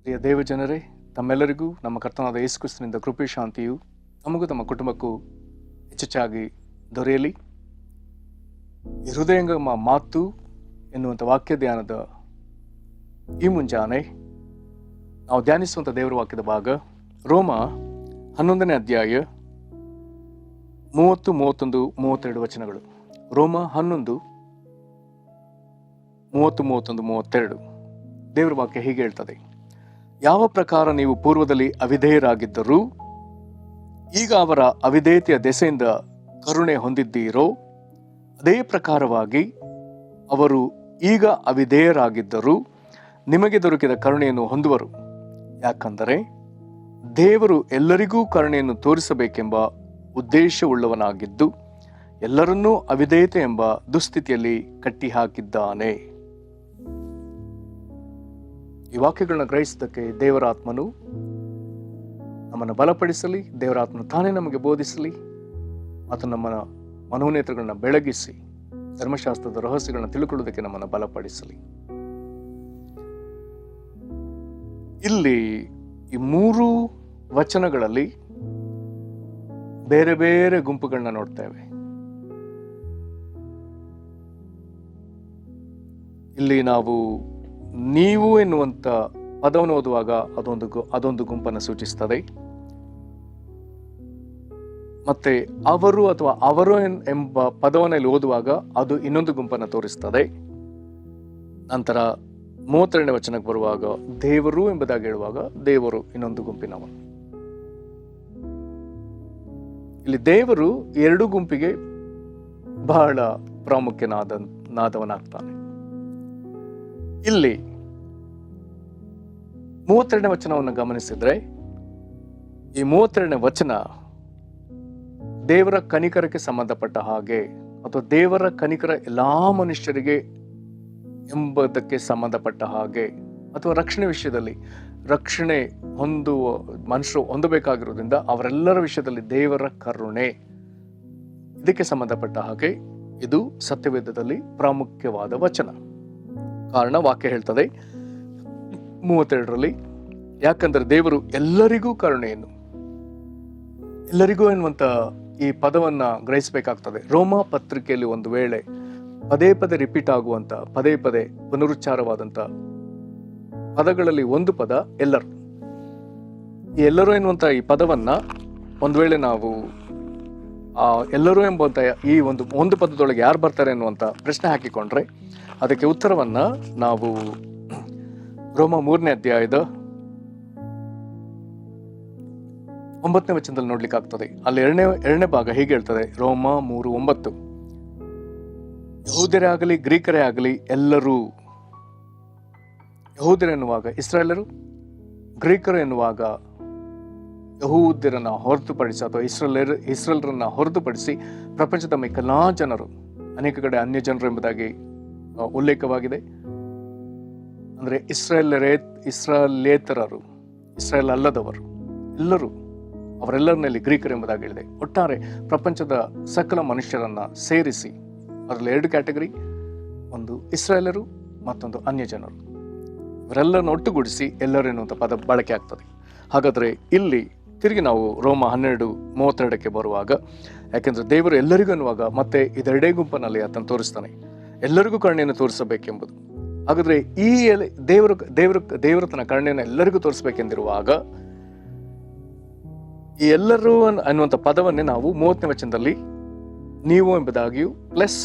ಪ್ರಿಯ ದೇವಜನರೇ, ತಮ್ಮೆಲ್ಲರಿಗೂ ನಮ್ಮ ಕರ್ತನಾದ ಯೇಸು ಕ್ರಿಸ್ತನಿಂದ ಕೃಪೆ ಶಾಂತಿಯು ನಮಗೂ ತಮ್ಮ ಕುಟುಂಬಕ್ಕೂ ಹೆಚ್ಚೆಚ್ಚಾಗಿ ದೊರೆಯಲಿ. ಈ ಹೃದಯಂಗಮ ಮಾತು ಎನ್ನುವಂಥ ವಾಕ್ಯ ಧ್ಯಾನದ ಈ ಮುಂಜಾನೆ ನಾವು ಧ್ಯಾನಿಸುವಂಥ ದೇವರ ವಾಕ್ಯದ ಭಾಗ ರೋಮ 11ನೇ ಅಧ್ಯಾಯ 30, 31, 32 ವಚನಗಳು. ರೋಮ 11, 30, 31, 32. ದೇವರ ವಾಕ್ಯ ಹೀಗೆ ಹೇಳ್ತದೆ: ಯಾವ ಪ್ರಕಾರ ನೀವು ಪೂರ್ವದಲ್ಲಿ ಅವಿಧೇಯರಾಗಿದ್ದರೂ ಈಗ ಅವರ ಅವಿಧೇಯತೆಯ ದೆಸೆಯಿಂದ ಕರುಣೆ ಹೊಂದಿದ್ದೀರೋ, ಅದೇ ಪ್ರಕಾರವಾಗಿ ಅವರು ಈಗ ಅವಿಧೇಯರಾಗಿದ್ದರೂ ನಿಮಗೆ ದೊರಕಿದ ಕರುಣೆಯನ್ನು ಹೊಂದುವರು. ಯಾಕಂದರೆ ದೇವರು ಎಲ್ಲರಿಗೂ ಕರುಣೆಯನ್ನು ತೋರಿಸಬೇಕೆಂಬ ಉದ್ದೇಶವುಳ್ಳವನಾಗಿದ್ದು ಎಲ್ಲರನ್ನೂ ಅವಿಧೇಯತೆ ಎಂಬ ದುಸ್ಥಿತಿಯಲ್ಲಿ ಕಟ್ಟಿಹಾಕಿದ್ದಾನೆ. ಈ ವಾಕ್ಯಗಳನ್ನ ಗ್ರಹಿಸಿದ್ದಕ್ಕೆ ದೇವರಾತ್ಮನು ನಮ್ಮನ್ನು ಬಲಪಡಿಸಲಿ. ದೇವರಾತ್ಮನು ತಾನೇ ನಮಗೆ ಬೋಧಿಸಲಿ ಮತ್ತು ನಮ್ಮ ಮನೋನೇತ್ರಗಳನ್ನ ಬೆಳಗಿಸಿ ಧರ್ಮಶಾಸ್ತ್ರದ ರಹಸ್ಯಗಳನ್ನ ತಿಳ್ಕೊಳ್ಳೋದಕ್ಕೆ ನಮ್ಮನ್ನು ಬಲಪಡಿಸಲಿ. ಇಲ್ಲಿ ಈ 3 ವಚನಗಳಲ್ಲಿ ಬೇರೆ ಬೇರೆ ಗುಂಪುಗಳನ್ನ ನೋಡ್ತೇವೆ. ಇಲ್ಲಿ ನಾವು ನೀವು ಎನ್ನುವಂತ ಪದವನ್ನು ಓದುವಾಗ ಅದೊಂದು ಗುಂಪನ್ನು ಸೂಚಿಸ್ತದೆ. ಮತ್ತೆ ಅವರು ಅಥವಾ ಅವರು ಎಂಬ ಪದವನ್ನು ಓದುವಾಗ ಅದು ಇನ್ನೊಂದು ಗುಂಪನ್ನು ತೋರಿಸ್ತದೆ. ನಂತರ 32ನೇ ವಚನಕ್ಕೆ ಬರುವಾಗ ದೇವರು ಎಂಬುದಾಗಿ ಹೇಳುವಾಗ ದೇವರು ಇನ್ನೊಂದು ಗುಂಪಿನವನು. ಇಲ್ಲಿ ದೇವರು 2 ಗುಂಪಿಗೆ ಬಹಳ ಪ್ರಾಮುಖ್ಯನಾದವನಾಗ್ತಾನೆ. ಇಲ್ಲಿ 32ನೇ ವಚನವನ್ನು ಗಮನಿಸಿದ್ರೆ ಈ 32ನೇ ವಚನ ದೇವರ ಕನಿಕರಕ್ಕೆ ಸಂಬಂಧಪಟ್ಟ ಹಾಗೆ ಅಥವಾ ದೇವರ ಕನಿಕರ ಎಲ್ಲಾ ಮನುಷ್ಯರಿಗೆ ಎಂಬುದಕ್ಕೆ ಸಂಬಂಧಪಟ್ಟ ಹಾಗೆ ಅಥವಾ ರಕ್ಷಣೆ ವಿಷಯದಲ್ಲಿ ರಕ್ಷಣೆ ಹೊಂದುವ ಮನುಷ್ಯರು ಹೊಂದಬೇಕಾಗಿರೋದ್ರಿಂದ ಅವರೆಲ್ಲರ ವಿಷಯದಲ್ಲಿ ದೇವರ ಕರುಣೆ ಇದಕ್ಕೆ ಸಂಬಂಧಪಟ್ಟ ಹಾಗೆ ಇದು ಸತ್ಯವೇದದಲ್ಲಿ ಪ್ರಾಮುಖ್ಯವಾದ ವಚನ. ಕಾರಣ ವಾಕ್ಯ ಹೇಳ್ತದೆ 32ರಲ್ಲಿ, ಯಾಕಂದ್ರೆ ದೇವರು ಎಲ್ಲರಿಗೂ ಕರುಣೆಯನ್ನು, ಎಲ್ಲರಿಗೂ ಎನ್ನುವಂತ ಈ ಪದವನ್ನ ಗ್ರಹಿಸಬೇಕಾಗ್ತದೆ. ರೋಮ ಪತ್ರಿಕೆಯಲ್ಲಿ ಒಂದು ವೇಳೆ ಪದೇ ಪದೇ ರಿಪೀಟ್ ಆಗುವಂತ ಪದೇ ಪದೇ ಪುನರುಚ್ಚಾರವಾದಂತ ಪದಗಳಲ್ಲಿ ಒಂದು ಪದ ಎಲ್ಲರೂ. ಈ ಎಲ್ಲರೂ ಎನ್ನುವಂತ ಈ ಪದವನ್ನ ಒಂದು ವೇಳೆ ನಾವು ಎಲ್ಲರೂ ಎಂಬಂತ ಈ ಒಂದು ಪದದೊಳಗೆ ಯಾರು ಬರ್ತಾರೆ ಎನ್ನುವಂತ ಪ್ರಶ್ನೆ ಹಾಕಿಕೊಂಡ್ರೆ ಅದಕ್ಕೆ ಉತ್ತರವನ್ನ ನಾವು ರೋಮ 3ನೇ ಅಧ್ಯಾಯದ 9ನೇ ವಚನದಲ್ಲಿ ನೋಡ್ಲಿಕ್ಕೆ ಆಗ್ತದೆ. ಅಲ್ಲಿ ಎರಡನೇ ಭಾಗ ಹೀಗೆ ಹೇಳ್ತದೆ. ರೋಮ 3:9, ಯಹೂದ್ಯರೇ ಆಗಲಿ ಗ್ರೀಕರೇ ಆಗಲಿ ಎಲ್ಲರೂ, ಯಹೂದ್ಯರು ಎನ್ನುವಾಗ ಇಸ್ರಾಯೇಲರು, ಗ್ರೀಕರು ಎನ್ನುವಾಗ ಯಹೂದ್ಯರನ್ನ ಹೊರತುಪಡಿಸಿ ಅಥವಾ ಇಸ್ರಾಯೇಲರನ್ನ ಹೊರತುಪಡಿಸಿ ಪ್ರಪಂಚದ ಮಿಕ್ಕೆಲ್ಲಾ ಜನರು, ಅನೇಕ ಕಡೆ ಅನ್ಯ ಜನರು ಎಂಬುದಾಗಿ ಉಲ್ಲೇಖವಾಗಿದೆ. ಅಂದ್ರೆ ಇಸ್ರಾಯೇಲೇತರರು, ಇಸ್ರಾಯೇಲ್ ಅಲ್ಲದವರು ಎಲ್ಲರೂ, ಅವರೆಲ್ಲರನ್ನಲ್ಲಿ ಗ್ರೀಕರು ಎಂಬುದಾಗಿ ಹೇಳಿದೆ. ಒಟ್ಟಾರೆ ಪ್ರಪಂಚದ ಸಕಲ ಮನುಷ್ಯರನ್ನ ಸೇರಿಸಿ ಅದರಲ್ಲಿ 2 ಕ್ಯಾಟಗರಿ, ಒಂದು ಇಸ್ರಾಯೇಲರು ಮತ್ತೊಂದು ಅನ್ಯ ಜನರು. ಇವರೆಲ್ಲರನ್ನು ಒಟ್ಟುಗೂಡಿಸಿ ಎಲ್ಲರೂ ಎನ್ನುವಂಥ ಪದ ಬಳಕೆ ಆಗ್ತದೆ. ಹಾಗಾದ್ರೆ ಇಲ್ಲಿ ತಿರುಗಿ ನಾವು ರೋಮ 12:32ಕ್ಕೆ ಬರುವಾಗ, ಯಾಕೆಂದ್ರೆ ದೇವರು ಎಲ್ಲರಿಗೂ ಅನ್ನುವಾಗ ಮತ್ತೆ ಇದೆರಡೇ ಗುಂಪಿನಲ್ಲಿ ಆತನು ತೋರಿಸ್ತಾನೆ ಎಲ್ಲರಿಗೂ ಕರುಣೆಯನ್ನು ತೋರಿಸಬೇಕೆಂಬುದು. ಹಾಗಾದ್ರೆ ಈ ದೇವರು ತನ್ನ ಕರುಣೆಯನ್ನು ಎಲ್ಲರಿಗೂ ತೋರಿಸಬೇಕೆಂದಿರುವಾಗ ಈ ಎಲ್ಲರೂ ಅನ್ನುವಂಥ ಪದವನ್ನೇ ನಾವು 30ನೇ ವಚನದಲ್ಲಿ ನೀವು ಎಂಬುದಾಗಿಯೂ ಪ್ಲಸ್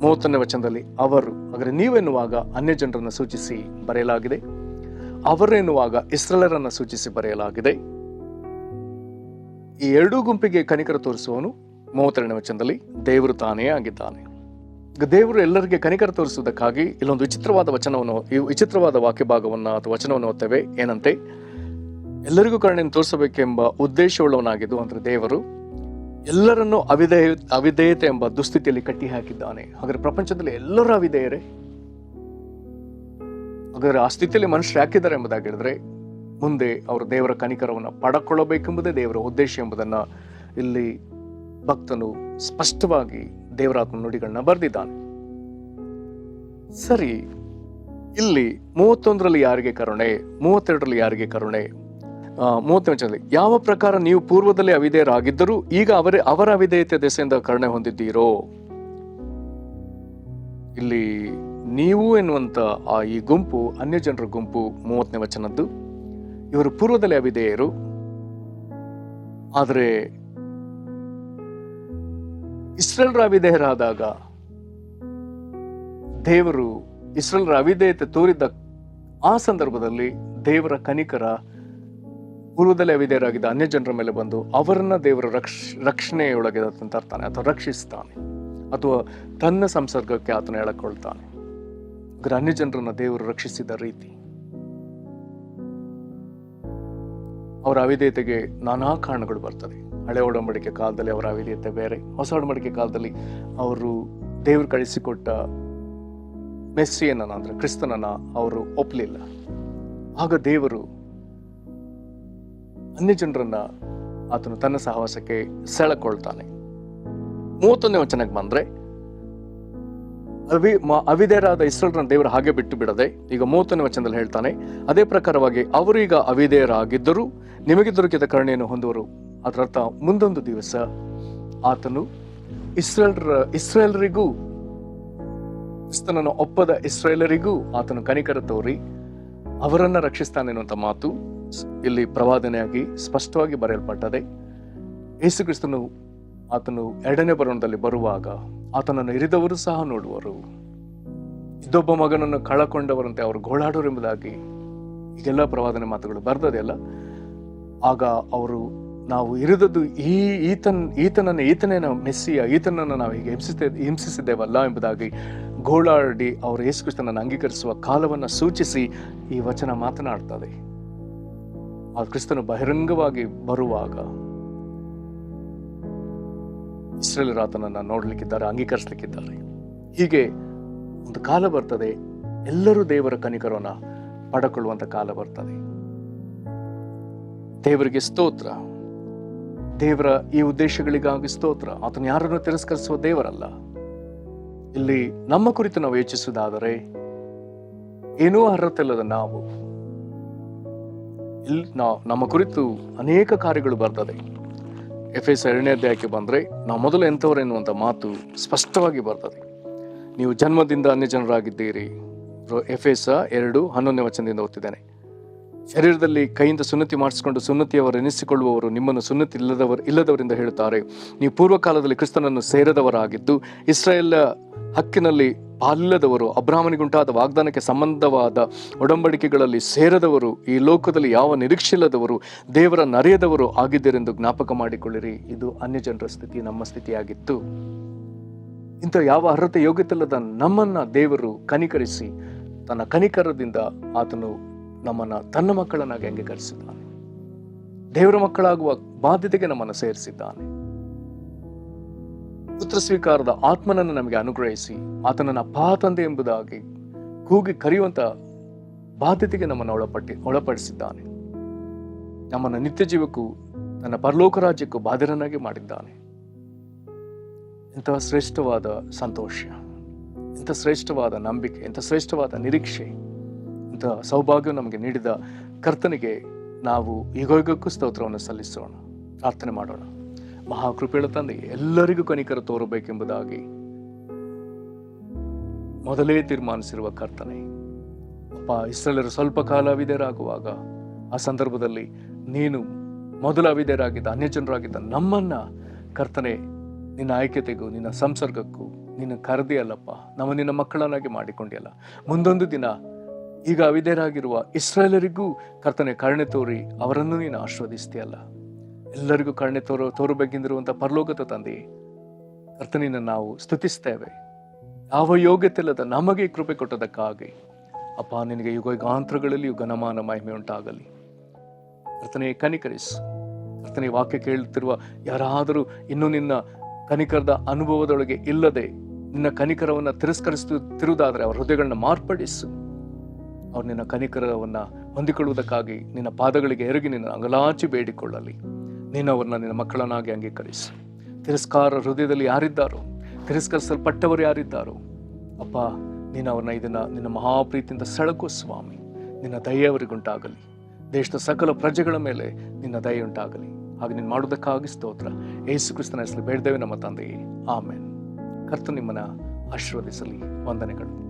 31ನೇ ವಚನದಲ್ಲಿ ಅವರು, ಹಾಗಾದ್ರೆ ನೀವೆನ್ನುವಾಗ ಅನ್ಯ ಜನರನ್ನು ಸೂಚಿಸಿ ಬರೆಯಲಾಗಿದೆ, ಅವರು ಎನ್ನುವಾಗ ಇಸ್ರಾಯೇಲರನ್ನ ಸೂಚಿಸಿ ಬರೆಯಲಾಗಿದೆ. ಈ 2 ಗುಂಪಿಗೆ ಕನಿಕರ ತೋರಿಸುವವನು 32ನೇ ವಚನದಲ್ಲಿ ದೇವರು ತಾನೇ ಆಗಿದ್ದಾನೆ. ದೇವರು ಎಲ್ಲರಿಗೆ ಕನಿಕರ ತೋರಿಸುವುದಕ್ಕಾಗಿ ಇಲ್ಲೊಂದು ವಿಚಿತ್ರವಾದ ವಾಕ್ಯ ಭಾಗವನ್ನ ಅಥವಾ ವಚನವನ್ನು ಓದ್ತೇವೆ. ಏನಂತೆ? ಎಲ್ಲರಿಗೂ ಕರುಣೆಯನ್ನು ತೋರಿಸಬೇಕೆಂಬ ಉದ್ದೇಶವುಳ್ಳವನಾಗಿದ್ದು, ಅಂದ್ರೆ ದೇವರು ಎಲ್ಲರನ್ನೂ ಅವಿಧೇಯತೆ ಎಂಬ ದುಸ್ಥಿತಿಯಲ್ಲಿ ಕಟ್ಟಿ ಹಾಕಿದ್ದಾನೆ. ಹಾಗಾದ್ರೆ ಪ್ರಪಂಚದಲ್ಲಿ ಎಲ್ಲರೂ ಅವಿಧೇಯರೇ? ಹಾಗಾದ್ರೆ ಆ ಸ್ಥಿತಿಯಲ್ಲಿ ಮನುಷ್ಯರು ಯಾಕಿದ್ದಾರೆ ಎಂಬುದಾಗಿ ಹೇಳಿದ್ರೆ ಮುಂದೆ ಅವರು ದೇವರ ಕನಿಕರವನ್ನು ಪಡಕೊಳ್ಳಬೇಕೆಂಬುದೇ ದೇವರ ಉದ್ದೇಶ ಎಂಬುದನ್ನ ಇಲ್ಲಿ ಭಕ್ತನು ಸ್ಪಷ್ಟವಾಗಿ ದೇವರಾತ್ಮ ನುಡಿಗಳನ್ನ ಬರೆದಿದ್ದಾನೆ. ಸರಿ, ಇಲ್ಲಿ 31ರಲ್ಲಿ ಯಾರಿಗೆ ಕರುಣೆ, 32ರಲ್ಲಿ ಯಾರಿಗೆ ಕರುಣೆ, 30ನೇ ಯಾವ ಪ್ರಕಾರ ನೀವು ಪೂರ್ವದಲ್ಲಿ ಅವಿಧೇಯರಾಗಿದ್ದರೂ ಈಗ ಅವರ ಅವಿಧೇಯತೆ ದೆಸೆಯಿಂದ ಕರುಣೆ ಹೊಂದಿದ್ದೀರೋ. ಇಲ್ಲಿ ನೀವು ಎನ್ನುವಂತ ಈ ಗುಂಪು ಅನ್ಯ ಜನರ ಗುಂಪು 30ನೇ ವಚನದ್ದು. ಇವರು ಪೂರ್ವದಲ್ಲಿ ಅವಿಧೇಯರು, ಆದರೆ ಇಸ್ರೇಲ್ರ ಅವಿಧೇಯರಾದಾಗ ದೇವರು ಇಸ್ರೇಲ್ರ ಅವಿಧೇಯತೆ ತೋರಿದ್ದ ಆ ಸಂದರ್ಭದಲ್ಲಿ ದೇವರ ಕನಿಕರ ಪೂರ್ವದಲ್ಲಿ ಅವಿಧೇಯರಾಗಿದ್ದ ಅನ್ಯ ಜನರ ಮೇಲೆ ಬಂದು ಅವರನ್ನ ದೇವರ ರಕ್ಷಣೆಯೊಳಗೆ ತರ್ತಾನೆ ಅಥವಾ ರಕ್ಷಿಸ್ತಾನೆ, ಅಥವಾ ತನ್ನ ಸಂಸರ್ಗಕ್ಕೆ ಆತನ ಎಳಕೊಳ್ತಾನೆ. ಅನ್ಯ ಜನರನ್ನ ದೇವರು ರಕ್ಷಿಸಿದ ರೀತಿ, ಅವರ ಅವಿಧೇಯತೆಗೆ ನಾನಾ ಕಾರಣಗಳು ಬರ್ತದೆ. ಹಳೆ ಒಡಂಬಡಿಕೆ ಕಾಲದಲ್ಲಿ ಅವರ ಅವಿಧೇಯತೆ ಬೇರೆ, ಹೊಸ ಒಡಂಬಡಿಕೆ ಕಾಲದಲ್ಲಿ ಅವರು ದೇವರು ಕಳಿಸಿಕೊಟ್ಟ ಮೆಸ್ಸಿಯನ್ನ ಅಂದ್ರೆ ಕ್ರಿಸ್ತನನ್ನ ಅವರು ಒಪ್ಪಲಿಲ್ಲ. ಆಗ ದೇವರು ಅನ್ಯ ಜನರನ್ನ ಆತನು ತನ್ನ ಸಹವಾಸಕ್ಕೆ ಸೆಳೆಕೊಳ್ತಾನೆ. 31ನೇ ವಚನಕ್ಕೆ ಬಂದ್ರೆ ಅವಿಧೇಯರಾದ ಇಸ್ರಾಯೇಲ್ರನ್ನ ದೇವರು ಹಾಗೆ ಬಿಟ್ಟು ಬಿಡದೆ ಈಗ 30ನೇ ವಚನದಲ್ಲಿ ಹೇಳ್ತಾನೆ, ಅದೇ ಪ್ರಕಾರವಾಗಿ ಅವರು ಈಗ ಅವಿಧೇಯರಾಗಿದ್ದರೂ ನಿಮಗೆ ದೊರಕಿದ ಕರುಣೆಯನ್ನು ಹೊಂದುವರು. ಅದರರ್ಥ ಮುಂದೊಂದು ದಿವಸ ಆತನು ಇಸ್ರಾಯೇಲರಿಗೂ ಕ್ರಿಸ್ತನನ್ನು ಒಪ್ಪದ ಇಸ್ರಾಯೇಲರಿಗೂ ಆತನು ಕನಿಕರ ತೋರಿ ಅವರನ್ನ ರಕ್ಷಿಸ್ತಾನೆ ಅನ್ನುವಂಥ ಮಾತು ಇಲ್ಲಿ ಪ್ರವಾದನೆಯಾಗಿ ಸ್ಪಷ್ಟವಾಗಿ ಬರೆಯಲ್ಪಟ್ಟದೆ. ಯೇಸು ಕ್ರಿಸ್ತನು ಆತನು ಎರಡನೇ ಬರೋಣದಲ್ಲಿ ಬರುವಾಗ ಆತನನ್ನು ಇರಿದವರು ಸಹ ನೋಡುವರು, ಇದೊಬ್ಬ ಮಗನನ್ನು ಕಳಕೊಂಡವರಂತೆ ಅವರು ಗೋಳಾಡೋರು ಎಂಬುದಾಗಿ ಈಗೆಲ್ಲ ಪ್ರವಾದನೆ ಮಾತುಗಳು ಬರ್ದದೆಯಲ್ಲ. ಆಗ ಅವರು ನಾವು ಇರಿದದ್ದು ಈತನೇ ನಾವು ಮೆಸ್ಸಿಯ, ಈತನನ್ನು ನಾವು ಹೀಗೆ ಹಿಂಸಿಸಿದ್ದೇವಲ್ಲ ಎಂಬುದಾಗಿ ಗೋಳಾಡಿ ಅವರು ಯೇಸು ಕ್ರಿಸ್ತನನ್ನು ಅಂಗೀಕರಿಸುವ ಕಾಲವನ್ನು ಸೂಚಿಸಿ ಈ ವಚನ ಮಾತನಾಡ್ತದೆ. ಆ ಕ್ರಿಸ್ತನು ಬಹಿರಂಗವಾಗಿ ಬರುವಾಗ ಇಸ್ರೇಲರು ಆತನನ್ನು ನೋಡ್ಲಿಕ್ಕಿದ್ದಾರೆ, ಅಂಗೀಕರಿಸಲಿಕ್ಕಿದ್ದಾರೆ. ಹೀಗೆ ಒಂದು ಕಾಲ ಬರ್ತದೆ, ಎಲ್ಲರೂ ದೇವರ ಕನಿಕರವನ್ನ ಪಡಕೊಳ್ಳುವಂತ ಕಾಲ ಬರ್ತದೆ. ದೇವರಿಗೆ ಸ್ತೋತ್ರ, ದೇವರ ಈ ಉದ್ದೇಶಗಳಿಗಾಗಿ ಸ್ತೋತ್ರ. ಆತನು ಯಾರನ್ನು ತಿರಸ್ಕರಿಸುವ ದೇವರಲ್ಲ. ಇಲ್ಲಿ ನಮ್ಮ ಕುರಿತು ನಾವು ಯೋಚಿಸುವುದಾದರೆ ಏನೂ ಅರ್ಹತೆಯಿಲ್ಲದ ನಾವು ನಮ್ಮ ಕುರಿತು ಅನೇಕ ಕಾರ್ಯಗಳು ಬರ್ತದೆ. ಎಫೆಸ 2ನೇ ಅಧ್ಯಾಯಕ್ಕೆ ಬಂದ್ರೆ ನಾವು ಮೊದಲು ಎಂಥವರು ಎನ್ನುವಂತ ಮಾತು ಸ್ಪಷ್ಟವಾಗಿ ಬರ್ತದೆ. ನೀವು ಜನ್ಮದಿಂದ ಅನ್ಯ ಜನರಾಗಿದ್ದೀರಿ. ಎಫೆಸ 2:11ನೇ ವಚನದಿಂದ ಓದ್ತಿದ್ದೇನೆ. ಶರೀರದಲ್ಲಿ ಕೈಯಿಂದ ಸುನ್ನತಿ ಮಾಡಿಸಿಕೊಂಡು ಸುನ್ನತಿಯವರು ಎನಿಸಿಕೊಳ್ಳುವವರು ನಿಮ್ಮನ್ನು ಸುನ್ನತಿ ಇಲ್ಲದವರಿಂದ ಹೇಳುತ್ತಾರೆ. ನೀವು ಪೂರ್ವಕಾಲದಲ್ಲಿ ಕ್ರಿಸ್ತನನ್ನು ಸೇರದವರಾಗಿದ್ದು ಇಸ್ರಾಯೇಲ್ ಹಕ್ಕಿನಲ್ಲಿ ಪಾಲಿಲ್ಲದವರು, ಅಬ್ರಾಹ್ಮನಿಗುಂಟಾದ ವಾಗ್ದಾನಕ್ಕೆ ಸಂಬಂಧವಾದ ಒಡಂಬಡಿಕೆಗಳಲ್ಲಿ ಸೇರದವರು, ಈ ಲೋಕದಲ್ಲಿ ಯಾವ ನಿರೀಕ್ಷೆ ಇಲ್ಲದವರು, ದೇವರ ನರೆಯದವರು ಆಗಿದ್ದರೆಂದು ಜ್ಞಾಪಕ ಮಾಡಿಕೊಳ್ಳಿರಿ. ಇದು ಅನ್ಯ ಜನರ ಸ್ಥಿತಿ, ನಮ್ಮ ಸ್ಥಿತಿಯಾಗಿತ್ತು. ಇಂಥ ಯಾವ ಅರ್ಹತೆ ಯೋಗ್ಯತೆ ಇಲ್ಲದ ನಮ್ಮನ್ನ ದೇವರು ಕನಿಕರಿಸಿ ತನ್ನ ಕನಿಕರದಿಂದ ಆತನು ನಮ್ಮನ್ನ ತನ್ನ ಮಕ್ಕಳನ್ನಾಗಿ ಅಂಗೀಕರಿಸಿದ್ದಾನೆ. ದೇವರ ಮಕ್ಕಳಾಗುವ ಬಾಧ್ಯತೆಗೆ ನಮ್ಮನ್ನು ಸೇರಿಸಿದ್ದಾನೆ. ಪುತ್ರ ಸ್ವೀಕಾರದ ಆತ್ಮನನ್ನು ನಮಗೆ ಅನುಗ್ರಹಿಸಿ ಆತನನ್ನ ಅಪ್ಪಾ ತಂದೆ ಎಂಬುದಾಗಿ ಕೂಗಿ ಕರೆಯುವಂತ ಬಾಧ್ಯತೆಗೆ ನಮ್ಮನ್ನು ಒಳಪಡಿಸಿದ್ದಾನೆ. ನಮ್ಮನ್ನು ನಿತ್ಯ ಜೀವಕ್ಕೂ ನನ್ನ ಪರಲೋಕ ರಾಜ್ಯಕ್ಕೂ ಬಾಧ್ಯರನ್ನಾಗಿ ಮಾಡಿದ್ದಾನೆ. ಇಂತಹ ಶ್ರೇಷ್ಠವಾದ ಸಂತೋಷ, ಇಂಥ ಶ್ರೇಷ್ಠವಾದ ನಂಬಿಕೆ, ಇಂಥ ಶ್ರೇಷ್ಠವಾದ ನಿರೀಕ್ಷೆ, ಇಂಥ ಸೌಭಾಗ್ಯ ನಮಗೆ ನೀಡಿದ ಕರ್ತನಿಗೆ ನಾವು ಈಗೊಯ್ಗಕ್ಕೂ ಸ್ತೋತ್ರವನ್ನು ಸಲ್ಲಿಸೋಣ. ಪ್ರಾರ್ಥನೆ ಮಾಡೋಣ. ಮಹಾಕೃಪೆಯ ತಂದೆ, ಎಲ್ಲರಿಗೂ ಕನಿಕರ ತೋರಬೇಕೆಂಬುದಾಗಿ ಮೊದಲೇ ತೀರ್ಮಾನಿಸಿರುವ ಕರ್ತನೆ, ಅಪ್ಪ, ಇಸ್ರಾಯೇಲರು ಸ್ವಲ್ಪ ಕಾಲ ಅವಿಧೇಯರಾಗುವಾಗ ಆ ಸಂದರ್ಭದಲ್ಲಿ ನೀನು ಮೊದಲ ಅವಿಧೇಯರಾಗಿದ್ದ ಅನ್ಯ ಜನರಾಗಿದ್ದ ನಮ್ಮನ್ನ ಕರ್ತನೆ ನಿನ್ನ ಆಯ್ಕೆತೆಗೂ ನಿನ್ನ ಸಂಸರ್ಗಕ್ಕೂ ನಿನ್ನ ಕರೆದಿಯಲ್ಲಪ್ಪ, ನಾವು ನಿನ್ನ ಮಕ್ಕಳನ್ನಾಗಿ ಮಾಡಿಕೊಂಡಿಯಲ್ಲ. ಮುಂದೊಂದು ದಿನ ಈಗ ಅವಿಧೇಯರಾಗಿರುವ ಇಸ್ರಾಯೇಲರಿಗೂ ಕರ್ತನೆ ಕರುಣೆ ತೋರಿ ಅವರನ್ನು ನೀನು ಆಶೀರ್ವದಿಸ್ತೀಯಲ್ಲ. ಎಲ್ಲರಿಗೂ ಕರುಣೆ ತೋರಬೇಕೆಂದಿರುವಂಥ ಪರಲೋಕದ ತಂದೆ, ಕರ್ತನಿನ ನಾವು ಸ್ತುತಿಸ್ತೇವೆ. ಯಾವ ಯೋಗ್ಯತೆ ಇಲ್ಲದ ನಮಗೆ ಕೃಪೆ ಕೊಟ್ಟದಕ್ಕಾಗಿ ಅಪ್ಪ, ನಿನಗೆ ಯುಗಾಂತರಗಳಲ್ಲಿ ಘನಮಾನ ಮಹಿಮೆ ಉಂಟಾಗಲಿ. ಕರ್ತನೆ ಕನಿಕರಿಸು. ಕರ್ತನೆ ವಾಕ್ಯ ಕೇಳುತ್ತಿರುವ ಯಾರಾದರೂ ಇನ್ನೂ ನಿನ್ನ ಕನಿಕರದ ಅನುಭವದೊಳಗೆ ಇಲ್ಲದೆ ನಿನ್ನ ಕನಿಕರವನ್ನ ತಿರುವುದಾದರೆ ಅವರ ಹೃದಯಗಳನ್ನ ಮಾರ್ಪಡಿಸು. ಅವ್ರು ನಿನ್ನ ಕನಿಕರವನ್ನ ಹೊಂದಿಕೊಳ್ಳುವುದಕ್ಕಾಗಿ ನಿನ್ನ ಪಾದಗಳಿಗೆ ಎರಗಿ ನಿನ್ನ ಅಂಗಲಾಚಿ ಬೇಡಿಕೊಳ್ಳಲಿ. ನೀನು ಅವರನ್ನ ನಿನ್ನ ಮಕ್ಕಳನ್ನಾಗಿ ಅಂಗೀಕರಿಸು. ತಿರಸ್ಕಾರ ಹೃದಯದಲ್ಲಿ ಯಾರಿದ್ದಾರೋ, ತಿರಸ್ಕರಿಸಲ್ಪಟ್ಟವರು ಯಾರಿದ್ದಾರೋ ಅಪ್ಪ, ನೀನು ಅವ್ರನ್ನ ಇದನ್ನು ನಿನ್ನ ಮಹಾಪ್ರೀತಿಯಿಂದ ಸೆಳಕು ಸ್ವಾಮಿ. ನಿನ್ನ ದಯೆ ಅವರಿಗುಂಟಾಗಲಿ. ದೇಶದ ಸಕಲ ಪ್ರಜೆಗಳ ಮೇಲೆ ನಿನ್ನ ದಯೆ ಉಂಟಾಗಲಿ. ಹಾಗೆ ನೀನು ಮಾಡೋದಕ್ಕಾಗಿ ಸ್ತೋತ್ರ. ಯೇಸು ಕ್ರಿಸ್ತನ ಹೆಸರು ಬೇಡ್ದೇವೆ ನಮ್ಮ ತಂದೆಯೇ, ಆಮೇನ್. ಕರ್ತನು ನಿಮ್ಮನ್ನು ಆಶೀರ್ವದಿಸಲಿ. ವಂದನೆಗಳು.